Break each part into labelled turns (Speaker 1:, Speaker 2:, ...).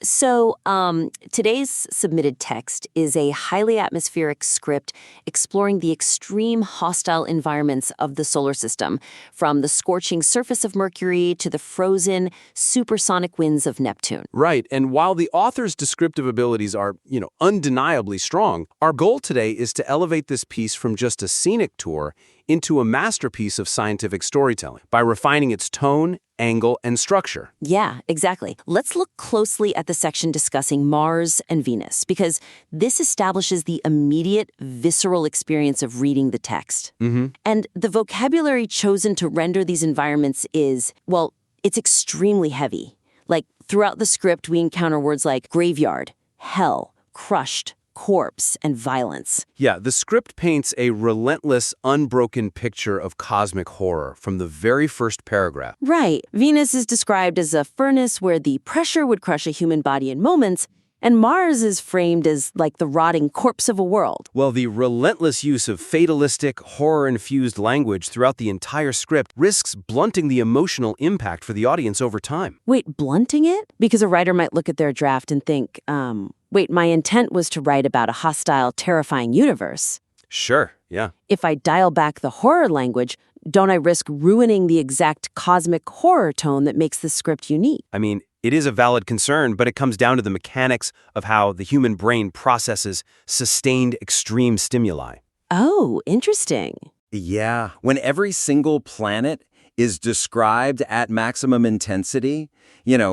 Speaker 1: Today's submitted text is a highly atmospheric script exploring the extreme hostile environments of the solar system, from the scorching surface of Mercury to the frozen, supersonic winds of Neptune.
Speaker 2: Right, and while the author's descriptive abilities are, undeniably strong, our goal today is to elevate this piece from just a scenic tour into a masterpiece of scientific storytelling by refining its tone, angle, and structure.
Speaker 1: Yeah, exactly. Let's look closely at the section discussing Mars and Venus, because this establishes the immediate, visceral experience of reading the text. And the vocabulary chosen to render these environments is, well, it's extremely heavy. Like, throughout the script, we encounter words like graveyard, hell, crushed, corpse, and violence.
Speaker 2: Yeah, the script paints a relentless, unbroken picture of cosmic horror from the very first paragraph.
Speaker 1: Right. Venus is described as a furnace where the pressure would crush a human body in moments, and Mars is framed as like the rotting corpse of a world.
Speaker 2: Well, the relentless use of fatalistic, horror-infused language throughout the entire script risks blunting the emotional impact for the audience over time.
Speaker 1: Wait, blunting it? Because a writer might look at their draft and think, wait, my intent was to write about a hostile, terrifying universe.
Speaker 2: Sure, yeah.
Speaker 1: If I dial back the horror language, don't I risk ruining the exact cosmic horror tone that makes the script unique?
Speaker 2: I mean, it is a valid concern, but it comes down to the mechanics of how the human brain processes sustained extreme stimuli.
Speaker 1: Oh, interesting.
Speaker 3: Yeah, when every single planet is described at maximum intensity,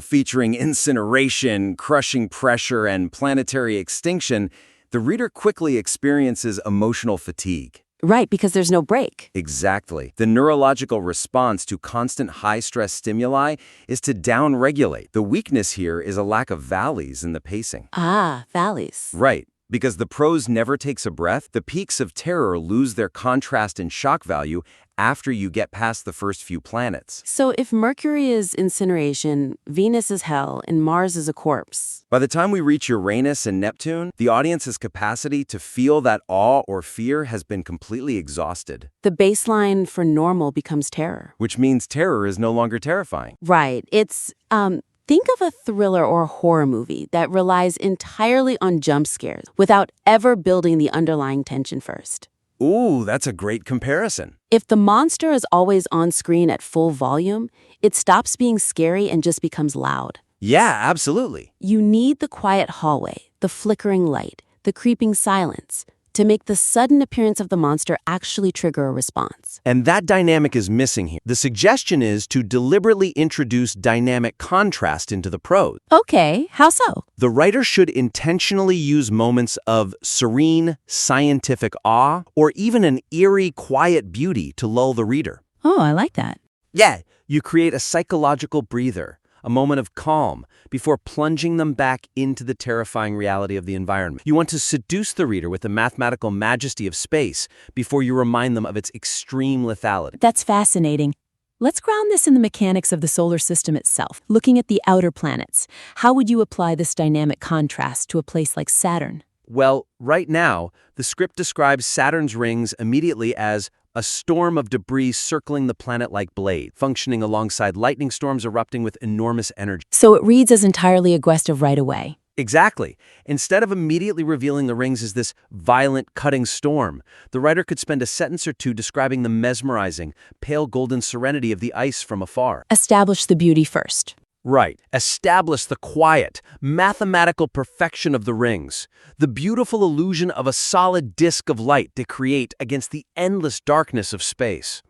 Speaker 3: featuring incineration, crushing pressure, and planetary extinction, the reader quickly experiences emotional fatigue.
Speaker 1: Right, because there's no break.
Speaker 3: Exactly. The neurological response to constant high-stress stimuli is to downregulate. The weakness here is a lack of valleys in the pacing.
Speaker 1: Ah, valleys.
Speaker 3: Right. Because the prose never takes a breath, the peaks of terror lose their contrast and shock value after you get past the first few planets.
Speaker 1: So if Mercury is incineration, Venus is hell, and Mars is a corpse.
Speaker 3: By the time we reach Uranus and Neptune, the audience's capacity to feel that awe or fear has been completely exhausted.
Speaker 1: The baseline for normal becomes terror.
Speaker 3: Which means terror is no longer terrifying.
Speaker 1: Right. It's, think of a thriller or horror movie that relies entirely on jump scares without ever building the underlying tension first.
Speaker 3: Ooh, that's a great comparison.
Speaker 1: If the monster is always on screen at full volume, it stops being scary and just becomes loud.
Speaker 3: Yeah, absolutely.
Speaker 1: You need the quiet hallway, the flickering light, the creeping silence to make the sudden appearance of the monster actually trigger a response.
Speaker 2: And that dynamic is missing here. The suggestion is to deliberately introduce dynamic contrast into the prose.
Speaker 1: Okay, how so?
Speaker 2: The writer should intentionally use moments of serene, scientific awe, or even an eerie, quiet beauty to lull the reader.
Speaker 1: Oh, I like that.
Speaker 2: Yeah, you create a psychological breather, a moment of calm, before plunging them back into the terrifying reality of the environment. You want to seduce the reader with the mathematical majesty of space before you remind them of its extreme lethality.
Speaker 4: That's fascinating. Let's ground this in the mechanics of the solar system itself. Looking at the outer planets, how would you apply this dynamic contrast to a place like Saturn?
Speaker 2: Well, right now, the script describes Saturn's rings immediately as a storm of debris circling the planet like blade, functioning alongside lightning storms erupting with enormous energy.
Speaker 4: So it reads as entirely aggressive right away.
Speaker 2: Exactly. Instead of immediately revealing the rings as this violent, cutting storm, the writer could spend a sentence or two describing the mesmerizing, pale golden serenity of the ice from afar.
Speaker 4: Establish the beauty first.
Speaker 2: Right. Establish the quiet, mathematical perfection of the rings, the beautiful illusion of a solid disk of light to create against the endless darkness of space.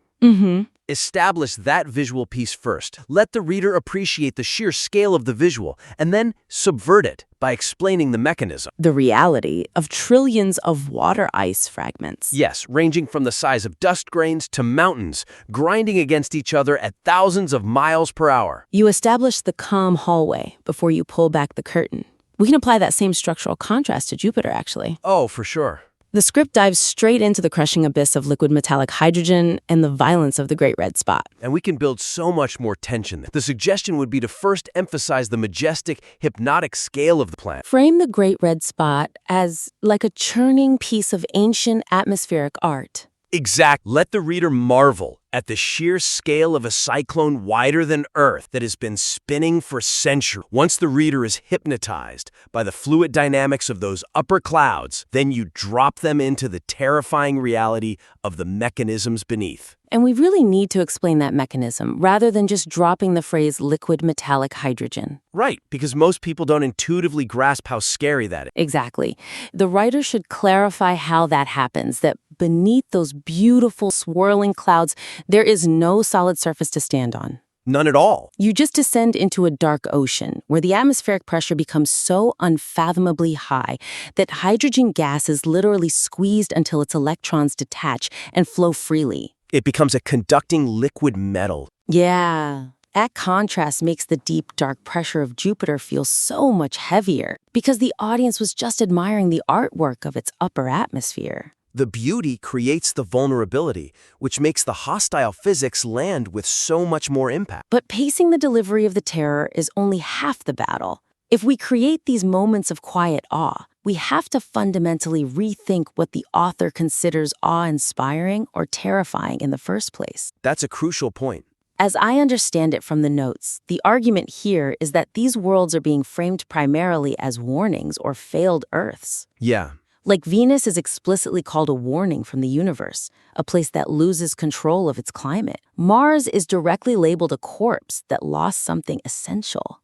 Speaker 2: Establish that visual piece first. Let the reader appreciate the sheer scale of the visual, and then subvert it by explaining the mechanism.
Speaker 1: The reality of trillions of water ice fragments.
Speaker 2: Yes, ranging from the size of dust grains to mountains, grinding against each other at thousands of miles per hour.
Speaker 1: You establish the calm hallway before you pull back the curtain. We can apply that same structural contrast to Jupiter, actually.
Speaker 2: Oh, for sure.
Speaker 1: The script dives straight into the crushing abyss of liquid metallic hydrogen and the violence of the Great Red Spot.
Speaker 2: And we can build so much more tension. The suggestion would be to first emphasize the majestic, hypnotic scale of the planet.
Speaker 1: Frame the Great Red Spot as like a churning piece of ancient atmospheric art.
Speaker 2: Exact. Let the reader marvel at the sheer scale of a cyclone wider than Earth that has been spinning for centuries. Once the reader is hypnotized by the fluid dynamics of those upper clouds, then you drop them into the terrifying reality of the mechanisms beneath.
Speaker 4: And we really need to explain that mechanism rather than just dropping the phrase liquid metallic hydrogen.
Speaker 2: Right, because most people don't intuitively grasp how scary that is.
Speaker 4: Exactly. The writer should clarify how that happens, that beneath those beautiful swirling clouds, there is no solid surface to stand on.
Speaker 2: None at all.
Speaker 4: You just descend into a dark ocean where the atmospheric pressure becomes so unfathomably high that hydrogen gas is literally squeezed until its electrons detach and flow freely.
Speaker 2: It becomes a conducting liquid metal.
Speaker 4: Yeah. That contrast makes the deep, dark pressure of Jupiter feel so much heavier because the audience was just admiring the artwork of its upper atmosphere.
Speaker 2: The beauty creates the vulnerability, which makes the hostile physics land with so much more impact.
Speaker 4: But pacing the delivery of the terror is only half the battle. If we create these moments of quiet awe, we have to fundamentally rethink what the author considers awe-inspiring or terrifying in the first place.
Speaker 2: That's a crucial point.
Speaker 4: As I understand it from the notes, the argument here is that these worlds are being framed primarily as warnings or failed Earths.
Speaker 2: Yeah.
Speaker 4: Like Venus is explicitly called a warning from the universe, a place that loses control of its climate. Mars is directly labeled a corpse that lost something essential.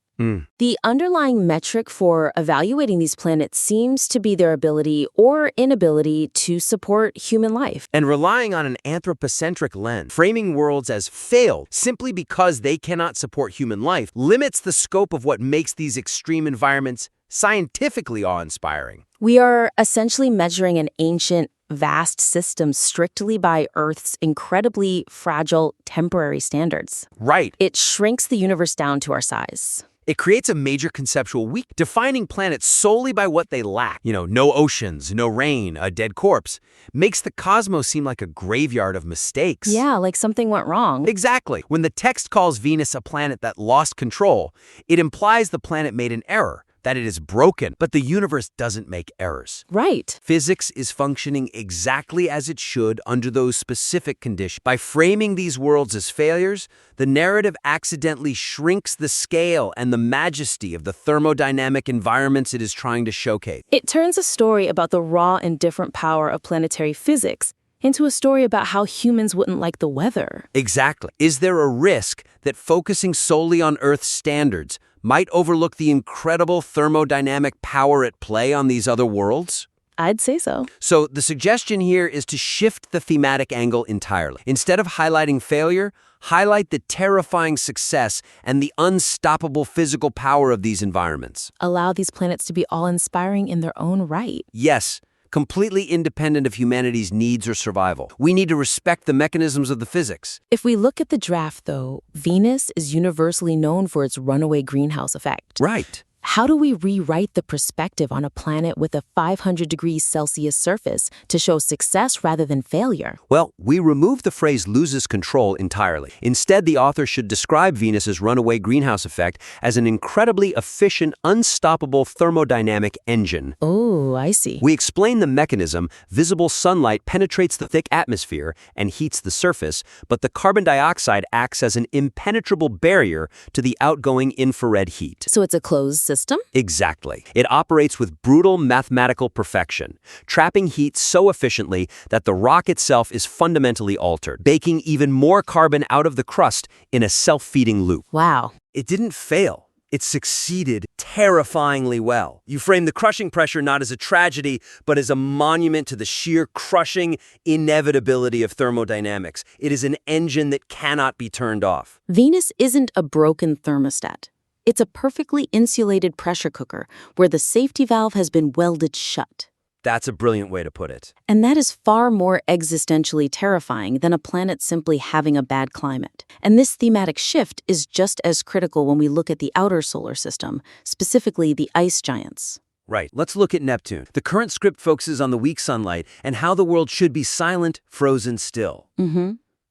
Speaker 4: The underlying metric for evaluating these planets seems to be their ability or inability to support human life.
Speaker 2: And relying on an anthropocentric lens, framing worlds as failed simply because they cannot support human life, limits the scope of what makes these extreme environments scientifically awe-inspiring.
Speaker 4: We are essentially measuring an ancient, vast system strictly by Earth's incredibly fragile, temporary standards.
Speaker 2: Right.
Speaker 4: It shrinks the universe down to our size.
Speaker 2: It creates a major conceptual weak, defining planets solely by what they lack. No oceans, no rain, a dead corpse, makes the cosmos seem like a graveyard of mistakes.
Speaker 4: Yeah, like something went wrong.
Speaker 2: Exactly. When the text calls Venus a planet that lost control, it implies the planet made an error, that it is broken, but the universe doesn't make errors.
Speaker 4: Right.
Speaker 2: Physics is functioning exactly as it should under those specific conditions. By framing these worlds as failures, the narrative accidentally shrinks the scale and the majesty of the thermodynamic environments it is trying to showcase.
Speaker 4: It turns a story about the raw and different power of planetary physics into a story about how humans wouldn't like the weather.
Speaker 2: Exactly. Is there a risk that focusing solely on Earth's standards might overlook the incredible thermodynamic power at play on these other worlds?
Speaker 4: I'd say so.
Speaker 2: So the suggestion here is to shift the thematic angle entirely. Instead of highlighting failure, highlight the terrifying success and the unstoppable physical power of these environments.
Speaker 4: Allow these planets to be awe-inspiring in their own right.
Speaker 2: Yes, completely independent of humanity's needs or survival. We need to respect the mechanisms of the physics.
Speaker 4: If we look at the draft, though, Venus is universally known for its runaway greenhouse effect.
Speaker 2: Right.
Speaker 4: How do we rewrite the perspective on a planet with a 500 degrees Celsius surface to show success rather than failure?
Speaker 2: Well, we remove the phrase loses control entirely. Instead, the author should describe Venus's runaway greenhouse effect as an incredibly efficient, unstoppable thermodynamic engine.
Speaker 4: Oh, I see.
Speaker 2: We explain the mechanism. Visible sunlight penetrates the thick atmosphere and heats the surface, but the carbon dioxide acts as an impenetrable barrier to the outgoing infrared heat.
Speaker 4: So it's a closed system?
Speaker 2: Exactly. It operates with brutal mathematical perfection, trapping heat so efficiently that the rock itself is fundamentally altered, baking even more carbon out of the crust in a self-feeding loop.
Speaker 4: Wow.
Speaker 2: It didn't fail. It succeeded terrifyingly well. You frame the crushing pressure not as a tragedy, but as a monument to the sheer crushing inevitability of thermodynamics. It is an engine that cannot be turned off.
Speaker 4: Venus isn't a broken thermostat. It's a perfectly insulated pressure cooker where the safety valve has been welded shut.
Speaker 2: That's a brilliant way to put it.
Speaker 4: And that is far more existentially terrifying than a planet simply having a bad climate. And this thematic shift is just as critical when we look at the outer solar system, specifically the ice giants.
Speaker 2: Right. Let's look at Neptune. The current script focuses on the weak sunlight and how the world should be silent, frozen still.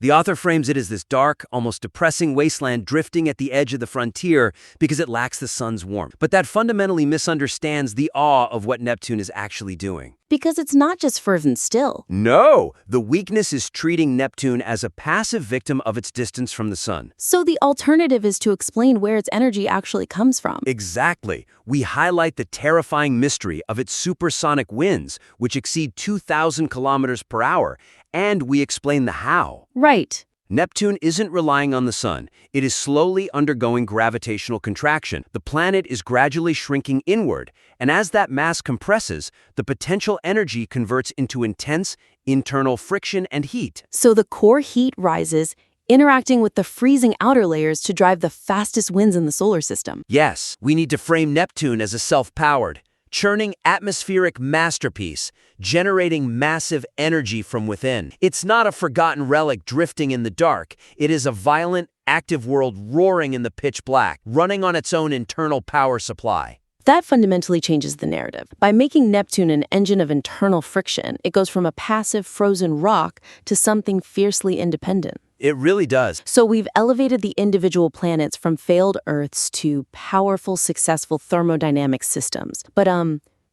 Speaker 2: The author frames it as this dark, almost depressing wasteland drifting at the edge of the frontier because it lacks the sun's warmth. But that fundamentally misunderstands the awe of what Neptune is actually doing.
Speaker 4: Because it's not just fervent still.
Speaker 2: No! The weakness is treating Neptune as a passive victim of its distance from the sun.
Speaker 4: So the alternative is to explain where its energy actually comes from.
Speaker 2: Exactly. We highlight the terrifying mystery of its supersonic winds, which exceed 2,000 kilometers per hour, and we explain the how.
Speaker 4: Right.
Speaker 2: Neptune isn't relying on the sun. It is slowly undergoing gravitational contraction. The planet is gradually shrinking inward, and as that mass compresses, the potential energy converts into intense internal friction and heat.
Speaker 4: So the core heat rises, interacting with the freezing outer layers to drive the fastest winds in the solar system.
Speaker 2: Yes, we need to frame Neptune as a self-powered, churning atmospheric masterpiece, generating massive energy from within. It's not a forgotten relic drifting in the dark. It is a violent, active world roaring in the pitch black, running on its own internal power supply.
Speaker 4: That fundamentally changes the narrative. By making Neptune an engine of internal friction, it goes from a passive, frozen rock to something fiercely independent.
Speaker 2: It really does.
Speaker 4: So we've elevated the individual planets from failed Earths to powerful, successful thermodynamic systems. But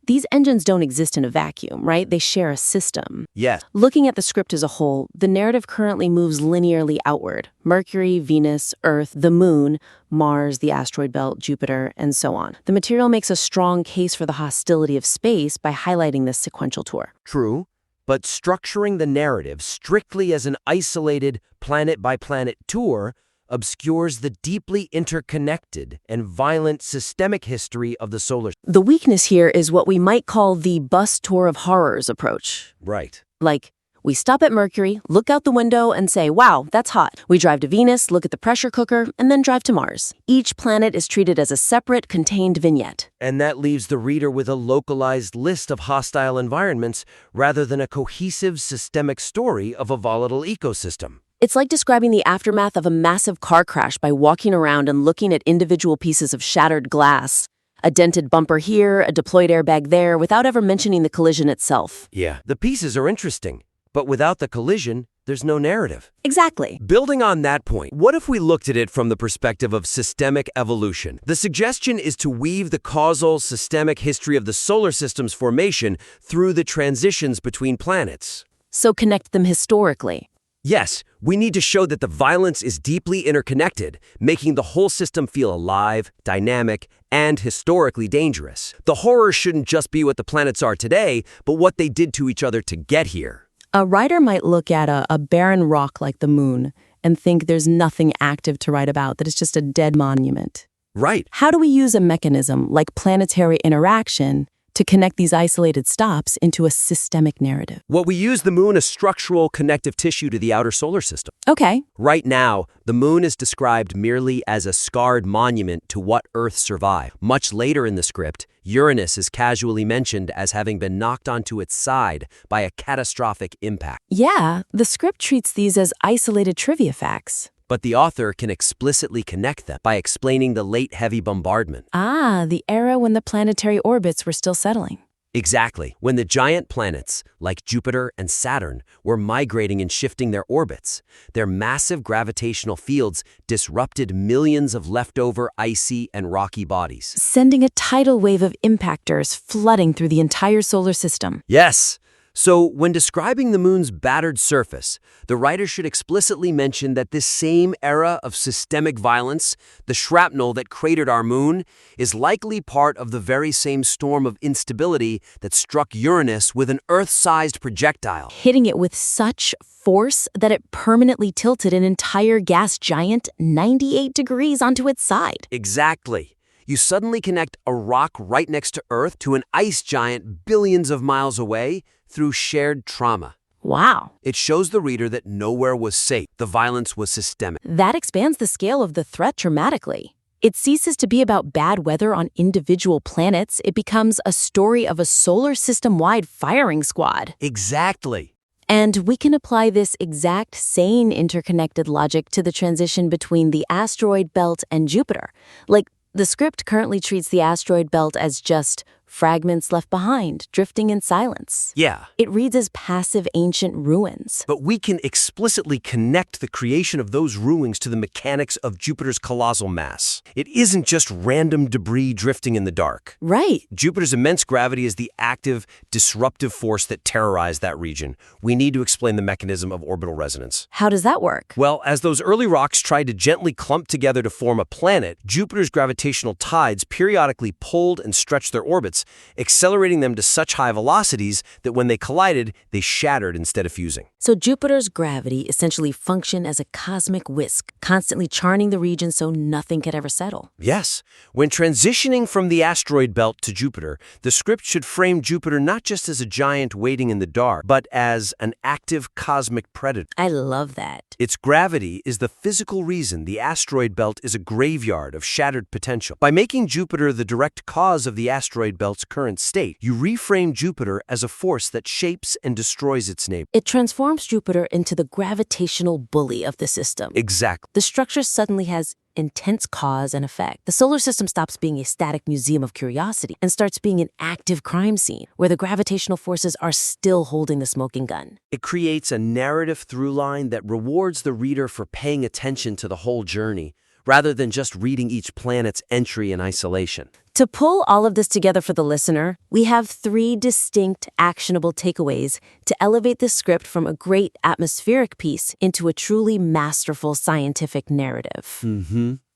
Speaker 4: these engines don't exist in a vacuum, right? They share a system.
Speaker 2: Yes.
Speaker 4: Looking at the script as a whole, the narrative currently moves linearly outward. Mercury, Venus, Earth, the Moon, Mars, the asteroid belt, Jupiter, and so on. The material makes a strong case for the hostility of space by highlighting this sequential tour.
Speaker 2: True. But structuring the narrative strictly as an isolated planet-by-planet tour obscures the deeply interconnected and violent systemic history of the solar system.
Speaker 4: The weakness here is what we might call the bus tour of horrors approach.
Speaker 2: Right.
Speaker 4: Like, we stop at Mercury, look out the window, and say, wow, that's hot. We drive to Venus, look at the pressure cooker, and then drive to Mars. Each planet is treated as a separate, contained vignette.
Speaker 2: And that leaves the reader with a localized list of hostile environments rather than a cohesive, systemic story of a volatile ecosystem.
Speaker 4: It's like describing the aftermath of a massive car crash by walking around and looking at individual pieces of shattered glass. A dented bumper here, a deployed airbag there, without ever mentioning the collision itself.
Speaker 2: Yeah, the pieces are interesting, but without the collision, there's no narrative.
Speaker 4: Exactly.
Speaker 2: Building on that point, what if we looked at it from the perspective of systemic evolution? The suggestion is to weave the causal, systemic history of the solar system's formation through the transitions between planets.
Speaker 4: So connect them historically.
Speaker 2: Yes, we need to show that the violence is deeply interconnected, making the whole system feel alive, dynamic, and historically dangerous. The horror shouldn't just be what the planets are today, but what they did to each other to get here.
Speaker 4: A writer might look at a barren rock like the Moon and think there's nothing active to write about, that it's just a dead monument.
Speaker 2: Right.
Speaker 4: How do we use a mechanism like planetary interaction to connect these isolated stops into a systemic narrative?
Speaker 2: Well, we use the Moon as structural connective tissue to the outer solar system.
Speaker 4: Okay.
Speaker 2: Right now, the Moon is described merely as a scarred monument to what Earth survived. Much later in the script, Uranus is casually mentioned as having been knocked onto its side by a catastrophic impact.
Speaker 4: Yeah, the script treats these as isolated trivia facts.
Speaker 2: But the author can explicitly connect them by explaining the late heavy bombardment.
Speaker 4: Ah, the era when the planetary orbits were still settling.
Speaker 2: Exactly. When the giant planets, like Jupiter and Saturn, were migrating and shifting their orbits, their massive gravitational fields disrupted millions of leftover icy and rocky bodies,
Speaker 4: sending a tidal wave of impactors flooding through the entire solar system.
Speaker 2: Yes. So, when describing the Moon's battered surface, the writer should explicitly mention that this same era of systemic violence, the shrapnel that cratered our Moon, is likely part of the very same storm of instability that struck Uranus with an Earth-sized projectile,
Speaker 4: hitting it with such force that it permanently tilted an entire gas giant 98 degrees onto its side.
Speaker 2: Exactly. You suddenly connect a rock right next to Earth to an ice giant billions of miles away through shared trauma.
Speaker 4: Wow.
Speaker 2: It shows the reader that nowhere was safe. The violence was systemic.
Speaker 4: That expands the scale of the threat dramatically. It ceases to be about bad weather on individual planets. It becomes a story of a solar system-wide firing squad.
Speaker 2: Exactly.
Speaker 4: And we can apply this exact same interconnected logic to the transition between the asteroid belt and Jupiter. Like, the script currently treats the asteroid belt as just fragments left behind, drifting in silence.
Speaker 2: Yeah.
Speaker 4: It reads as passive ancient ruins.
Speaker 2: But we can explicitly connect the creation of those ruins to the mechanics of Jupiter's colossal mass. It isn't just random debris drifting in the dark.
Speaker 4: Right.
Speaker 2: Jupiter's immense gravity is the active, disruptive force that terrorized that region. We need to explain the mechanism of orbital resonance.
Speaker 4: How does that work?
Speaker 2: Well, as those early rocks tried to gently clump together to form a planet, Jupiter's gravitational tides periodically pulled and stretched their orbits, accelerating them to such high velocities that when they collided, they shattered instead of fusing.
Speaker 4: So Jupiter's gravity essentially functioned as a cosmic whisk, constantly charting the region so nothing could ever settle.
Speaker 2: Yes. When transitioning from the asteroid belt to Jupiter, the script should frame Jupiter not just as a giant waiting in the dark, but as an active cosmic predator.
Speaker 4: I love that.
Speaker 2: Its gravity is the physical reason the asteroid belt is a graveyard of shattered potential. By making Jupiter the direct cause of the asteroid belt's current state, you reframe Jupiter as a force that shapes and destroys its neighbor.
Speaker 4: It transforms Jupiter into the gravitational bully of the system.
Speaker 2: Exactly.
Speaker 4: The structure suddenly has intense cause and effect. The solar system stops being a static museum of curiosity and starts being an active crime scene where the gravitational forces are still holding the smoking gun.
Speaker 2: It creates a narrative through line that rewards the reader for paying attention to the whole journey, rather than just reading each planet's entry in isolation.
Speaker 4: To pull all of this together for the listener, we have 3 distinct, actionable takeaways to elevate the script from a great atmospheric piece into a truly masterful scientific narrative.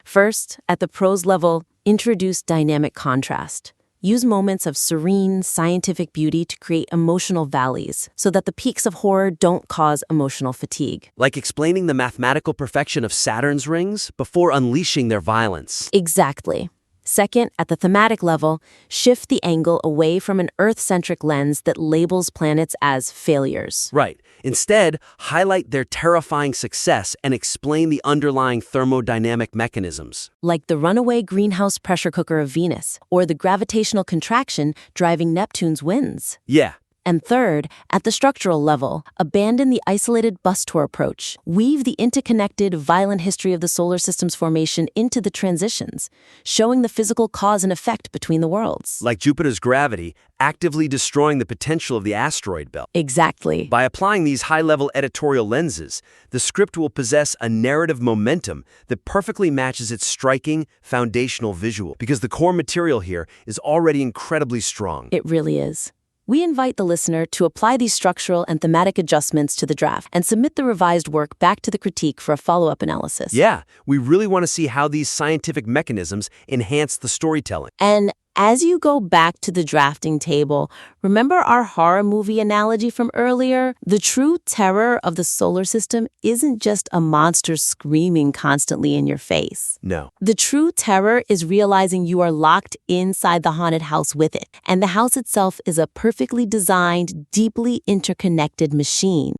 Speaker 4: First, at the prose level, introduce dynamic contrast. Use moments of serene, scientific beauty to create emotional valleys so that the peaks of horror don't cause emotional fatigue.
Speaker 2: Like explaining the mathematical perfection of Saturn's rings before unleashing their violence.
Speaker 4: Exactly. Second, at the thematic level, shift the angle away from an Earth-centric lens that labels planets as failures.
Speaker 2: Right. Instead, highlight their terrifying success and explain the underlying thermodynamic mechanisms.
Speaker 4: Like the runaway greenhouse pressure cooker of Venus, or the gravitational contraction driving Neptune's winds.
Speaker 2: Yeah.
Speaker 4: And third, at the structural level, abandon the isolated bus tour approach. Weave the interconnected, violent history of the solar system's formation into the transitions, showing the physical cause and effect between the worlds.
Speaker 2: Like Jupiter's gravity, actively destroying the potential of the asteroid belt.
Speaker 4: Exactly.
Speaker 2: By applying these high-level editorial lenses, the script will possess a narrative momentum that perfectly matches its striking, foundational visual, because the core material here is already incredibly strong.
Speaker 4: It really is. We invite the listener to apply these structural and thematic adjustments to the draft and submit the revised work back to the critique for a follow-up analysis.
Speaker 2: Yeah, we really want to see how these scientific mechanisms enhance the storytelling.
Speaker 4: And as you go back to the drafting table, remember our horror movie analogy from earlier? The true terror of the solar system isn't just a monster screaming constantly in your face.
Speaker 2: No.
Speaker 4: The true terror is realizing you are locked inside the haunted house with it, and the house itself is a perfectly designed, deeply interconnected machine.